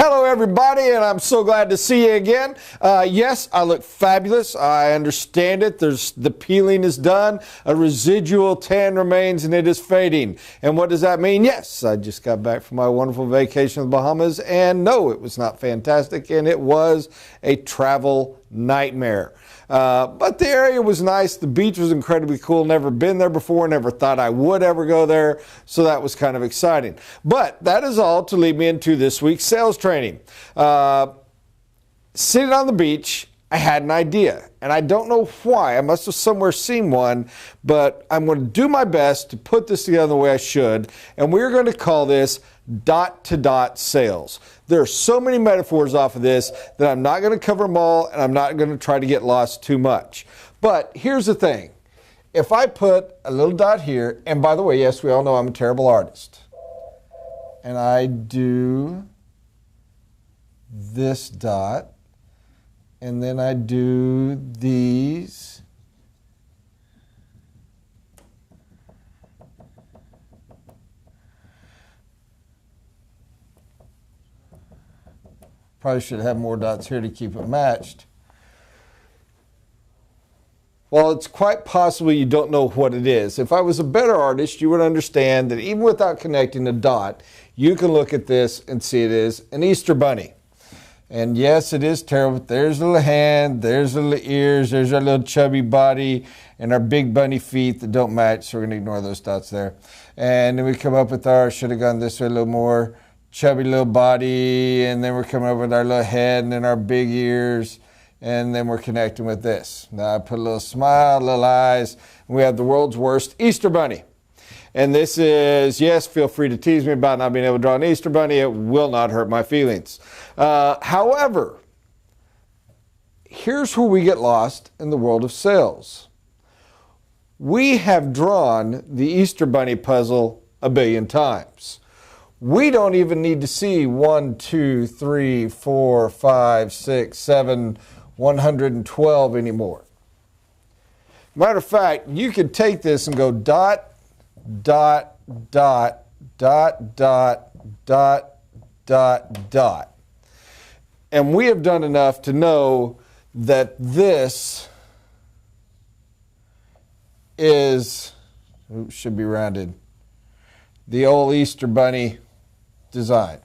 Hello everybody, and I'm so glad to see you again. Yes, I look fabulous. I understand it. The peeling is done. A residual tan remains and it is fading. And what does that mean? Yes, I just got back from my wonderful vacation in the Bahamas, and no, it was not fantastic, and it was a travel nightmare. But the area was nice. The beach was incredibly cool. Never been there before. Never thought I would ever go there. So that was kind of exciting. But that is all to lead me into this week's sales training. Sitting on the beach, I had an idea. And I don't know why. I must have somewhere seen one. But I'm going to do my best to put this together the way I should. And we're going to call this dot-to-dot sales. There are so many metaphors off of this that I'm not going to cover them all, and I'm not going to try to get lost too much. But here's the thing. If I put a little dot here, and by the way, yes, we all know I'm a terrible artist, and I do this dot, and then I do these, probably should have more dots here to keep it matched. Well, it's quite possible you don't know what it is. If I was a better artist, you would understand that even without connecting a dot, you can look at this and see it is an Easter bunny. And yes, it is terrible. There's a little hand, there's little ears, there's our little chubby body, and our big bunny feet that don't match, so we're going to ignore those dots there. And then we come up with our, should have gone this way a little more, chubby little body, and then we're coming over with our little head and then our big ears, and then we're connecting with this. Now I put a little smile, little eyes, and we have the world's worst Easter bunny. And this is, yes, feel free to tease me about not being able to draw an Easter bunny. It will not hurt my feelings. However, here's where we get lost in the world of sales. We have drawn the Easter bunny puzzle a billion times. We don't even need to see 1, 2, 3, 4, 5, 6, 7, 112 anymore. Matter of fact, you could take this and go dot, dot, dot, dot, dot, dot, dot, dot. And we have done enough to know that this is, should be rounded, the old Easter bunny design,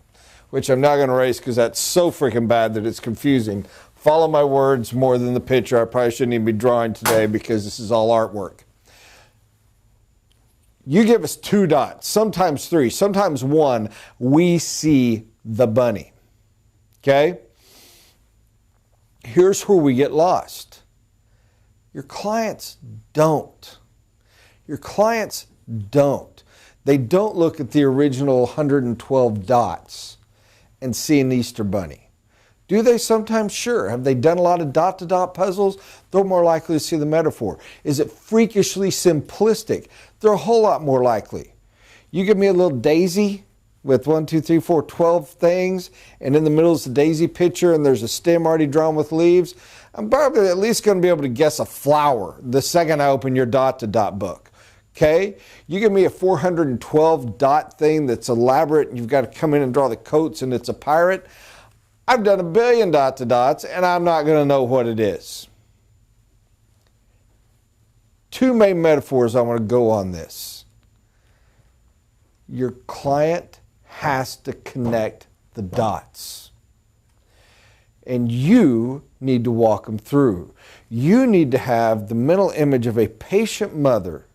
which I'm not going to erase because that's so freaking bad that it's confusing. Follow my words more than the picture. I probably shouldn't even be drawing today because this is all artwork. You give us 2 dots, sometimes 3, sometimes 1, we see the bunny. Okay? Here's where we get lost. Your clients don't. Your clients don't. They don't look at the original 112 dots and see an Easter bunny. Do they sometimes? Sure. Have they done a lot of dot-to-dot puzzles? They're more likely to see the metaphor. Is it freakishly simplistic? They're a whole lot more likely. You give me a little daisy with 1, 2, 3, 4, 12 things, and in the middle is the daisy picture, and there's a stem already drawn with leaves. I'm probably at least going to be able to guess a flower the second I open your dot-to-dot book. Okay, you give me a 412 dot thing that's elaborate and you've got to come in and draw the coats and it's a pirate. I've done a billion dot-to-dots and I'm not going to know what it is. 2 main metaphors I want to go on this. Your client has to connect the dots. And you need to walk them through. You need to have the mental image of a patient mother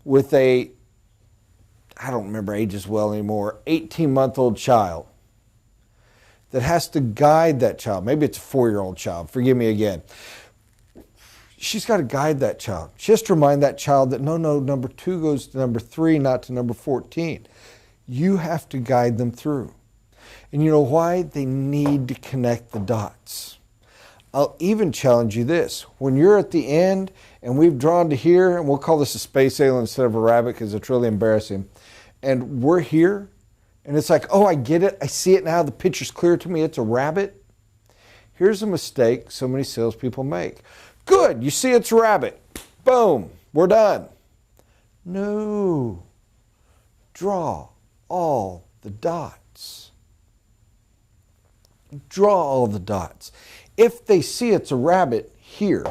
with a, I don't remember ages well anymore, 18-month-old child that has to guide that child. Maybe it's a 4-year-old child. Forgive me again. She's got to guide that child. She has to remind that child that, no, number 2 goes to number 3, not to number 14. You have to guide them through. And you know why? They need to connect the dots. I'll even challenge you this. When you're at the end and we've drawn to here, and we'll call this a space alien instead of a rabbit because it's really embarrassing, and we're here, and it's like, oh, I get it. I see it now. The picture's clear to me. It's a rabbit. Here's a mistake so many salespeople make. Good. You see it's a rabbit. Boom. We're done. No. Draw all the dots. draw all the dots. If they see it's a rabbit here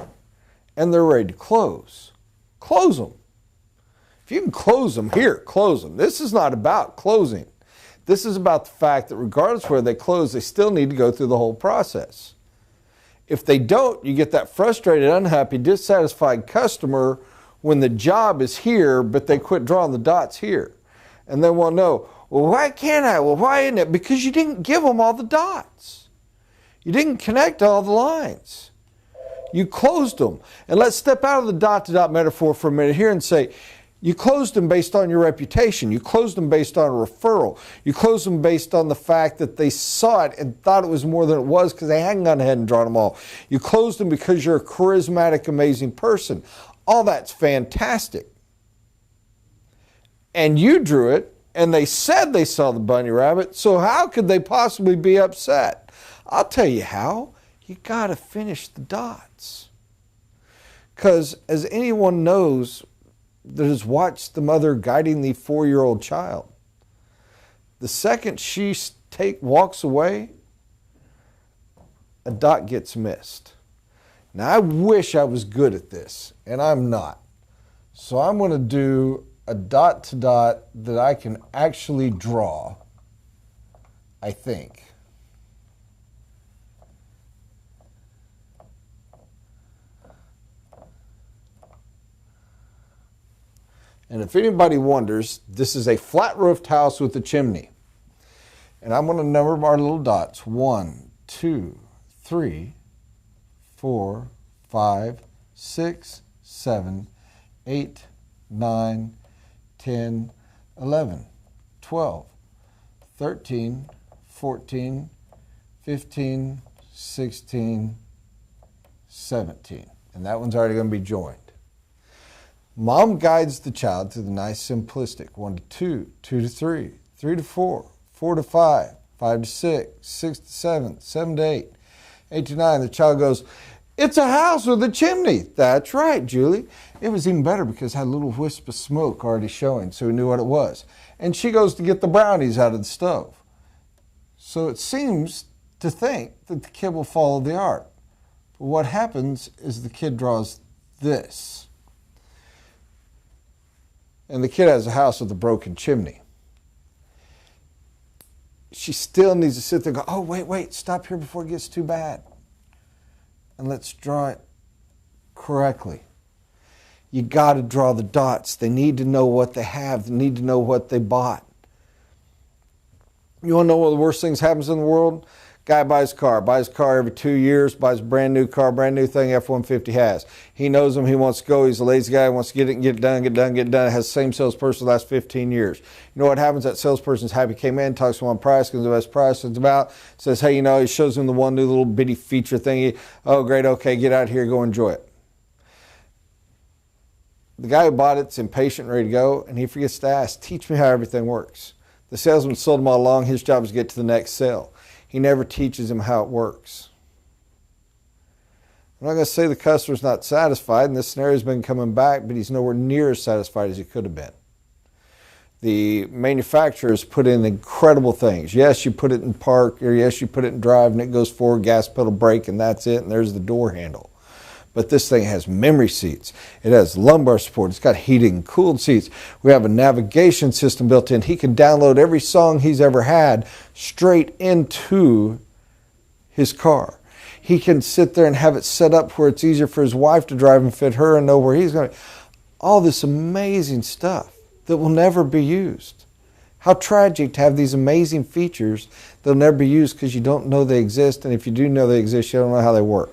and they're ready to close them. If you can close them, here, close them. This is not about closing. This is about the fact that regardless of where they close, they still need to go through the whole process. If they don't, you get that frustrated, unhappy, dissatisfied customer when the job is here, but they quit drawing the dots here. And they want to know, well, why can't I? Well, why isn't it? Because you didn't give them all the dots. You didn't connect all the lines. You closed them. And let's step out of the dot-to-dot metaphor for a minute here and say, you closed them based on your reputation. You closed them based on a referral. You closed them based on the fact that they saw it and thought it was more than it was because they hadn't gone ahead and drawn them all. You closed them because you're a charismatic, amazing person. All that's fantastic. And you drew it, and they said they saw the bunny rabbit, so how could they possibly be upset? I'll tell you how. You got to finish the dots. Because as anyone knows that has watched the mother guiding the 4-year-old child, the second she walks away, a dot gets missed. Now, I wish I was good at this, and I'm not. So I'm going to do a dot-to-dot that I can actually draw, I think. And if anybody wonders, this is a flat-roofed house with a chimney. And I'm going to number our little dots. 1, 2, 3, 4, 5, 6, 7, 8, 9, 10, 11, 12, 13, 14, 15, 16, 17. And that one's already going to be joined. Mom guides the child through the nice simplistic 1 to 2, 2 to 3, 3 to 4, 4 to 5, 5 to 6, 6 to 7, 7 to 8, 8 to 9. The child goes, it's a house with a chimney. That's right, Julie. It was even better because it had a little wisp of smoke already showing, so we knew what it was. And she goes to get the brownies out of the stove. So it seems to think that the kid will follow the art. But what happens is the kid draws this. And the kid has a house with a broken chimney. She still needs to sit there and go, oh, wait, stop here before it gets too bad. And let's draw it correctly. You got to draw the dots. They need to know what they have. They need to know what they bought. You want to know one of the worst things happens in the world? Guy buys a car every 2 years, buys a brand new car, brand new thing F-150 has. He knows them, he wants to go, he's a lazy guy, he wants to get it and get it done. Has the same salesperson the last 15 years. You know what happens? That salesperson's happy, came in, talks to him on price, gives him the best price it's about, says, hey, he shows him the one new little bitty feature thingy. Oh, great, okay, get out here, go enjoy it. The guy who bought it's impatient, ready to go, and he forgets to ask, teach me how everything works. The salesman sold him all along, his job is to get to the next sale. He never teaches him how it works. I'm not going to say the customer's not satisfied, and this scenario's been coming back, but he's nowhere near as satisfied as he could have been. The manufacturers put in incredible things. Yes, you put it in park, or yes, you put it in drive, and it goes forward, gas pedal, brake, and that's it, and there's the door handle. But this thing has memory seats. It has lumbar support. It's got heated and cooled seats. We have a navigation system built in. He can download every song he's ever had straight into his car. He can sit there and have it set up where it's easier for his wife to drive and fit her and know where he's going. All this amazing stuff that will never be used. How tragic to have these amazing features that will never be used because you don't know they exist, and if you do know they exist, you don't know how they work.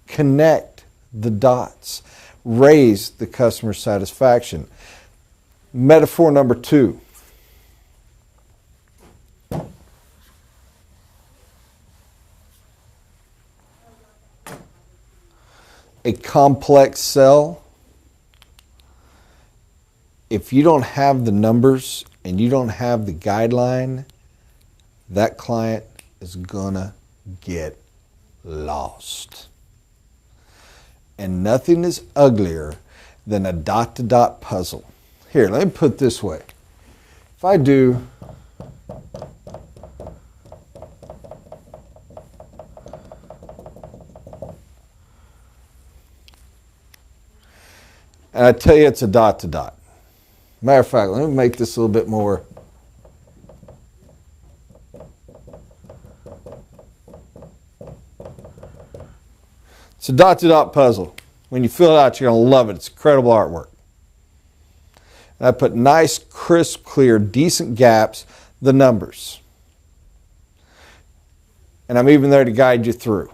Connect the dots. Raise the customer satisfaction. Metaphor number 2. A complex sell. If you don't have the numbers and you don't have the guideline, that client is gonna get lost. And nothing is uglier than a dot-to-dot puzzle. Here, let me put it this way. If I do And I tell you, it's a dot to dot. Matter of fact, let me make this a little bit more. It's a dot to dot puzzle. When you fill it out, you're going to love it. It's incredible artwork. And I put nice, crisp, clear, decent gaps, the numbers. And I'm even there to guide you through.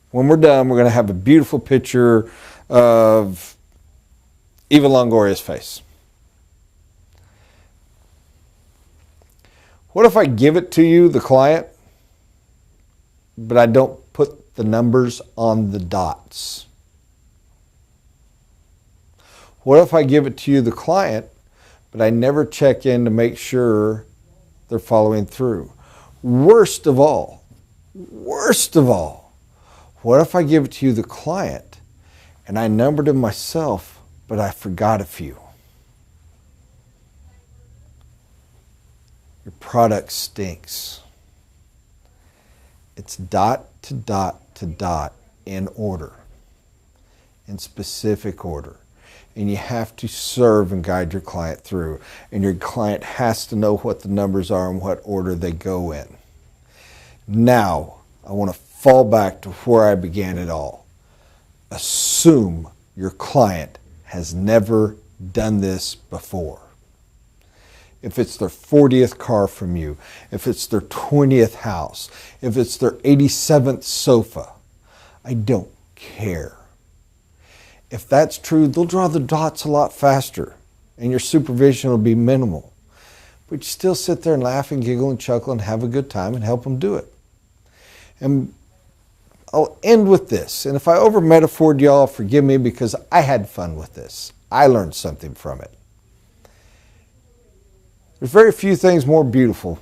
When we're done, we're going to have a beautiful picture of Eva Longoria's face. What if I give it to you, the client, but I don't put the numbers on the dots? What if I give it to you, the client, but I never check in to make sure they're following through? Worst of all, what if I give it to you, the client, and I numbered them myself, but I forgot a few? Your product stinks. It's dot to dot to dot in order, in specific order. And you have to serve and guide your client through. And your client has to know what the numbers are and what order they go in. Now, I want to fall back to where I began it all. Assume your client has never done this before. If it's their 40th car from you, if it's their 20th house, if it's their 87th sofa, I don't care. If that's true, they'll draw the dots a lot faster and your supervision will be minimal. But you still sit there and laugh and giggle and chuckle and have a good time and help them do it. And I'll end with this. And if I over-metaphored y'all, forgive me, because I had fun with this. I learned something from it. There's very few things more beautiful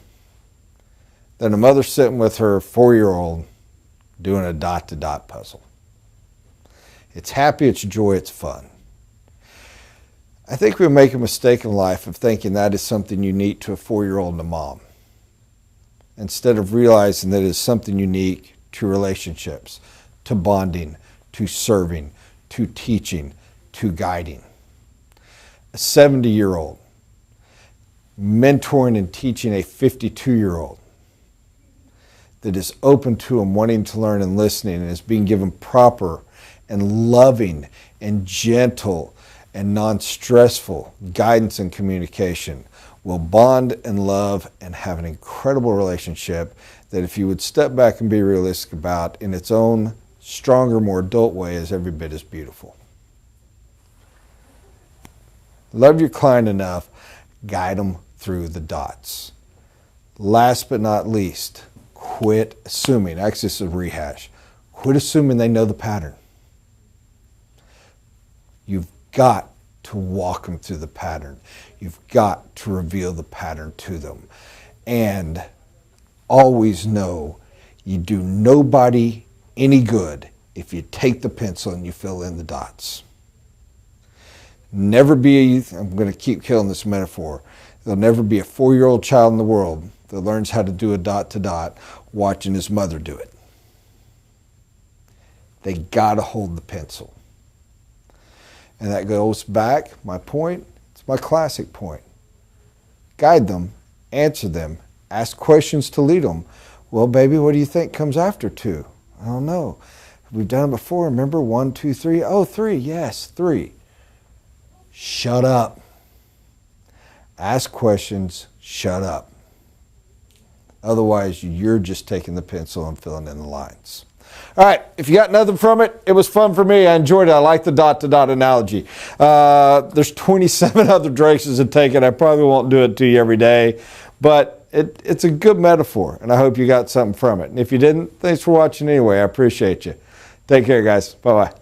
than a mother sitting with her 4-year-old doing a dot-to-dot puzzle. It's happy, it's joy, it's fun. I think we make a mistake in life of thinking that is something unique to a 4-year-old and a mom, instead of realizing that it is something unique to relationships, to bonding, to serving, to teaching, to guiding. A 70-year-old mentoring and teaching a 52-year-old that is open to and wanting to learn and listening and is being given proper and loving and gentle and non-stressful guidance and communication will bond and love and have an incredible relationship that, if you would step back and be realistic about, in its own stronger, more adult way, is every bit as beautiful. Love your client enough, guide them through the dots. Last but not least, quit assuming. Actually, this is a rehash. Quit assuming they know the pattern. You've got to walk them through the pattern. You've got to reveal the pattern to them. And always know you do nobody any good if you take the pencil and you fill in the dots. Never be, I'm going to keep killing this metaphor, there'll never be a 4-year-old child in the world that learns how to do a dot to dot watching his mother do it. They got to hold the pencil. And that goes back, my point, it's my classic point. Guide them, answer them, ask questions to lead them. Well, baby, what do you think comes after 2? I don't know. We've done it before. Remember 1, 2, 3? Oh, 3. Yes, 3. Shut up. Ask questions, shut up. Otherwise, you're just taking the pencil and filling in the lines. All right, if you got nothing from it, it was fun for me. I enjoyed it. I like the dot-to-dot analogy. There's 27 other directions to take it. I probably won't do it to you every day, but it's a good metaphor, and I hope you got something from it. And if you didn't, thanks for watching anyway. I appreciate you. Take care, guys. Bye-bye.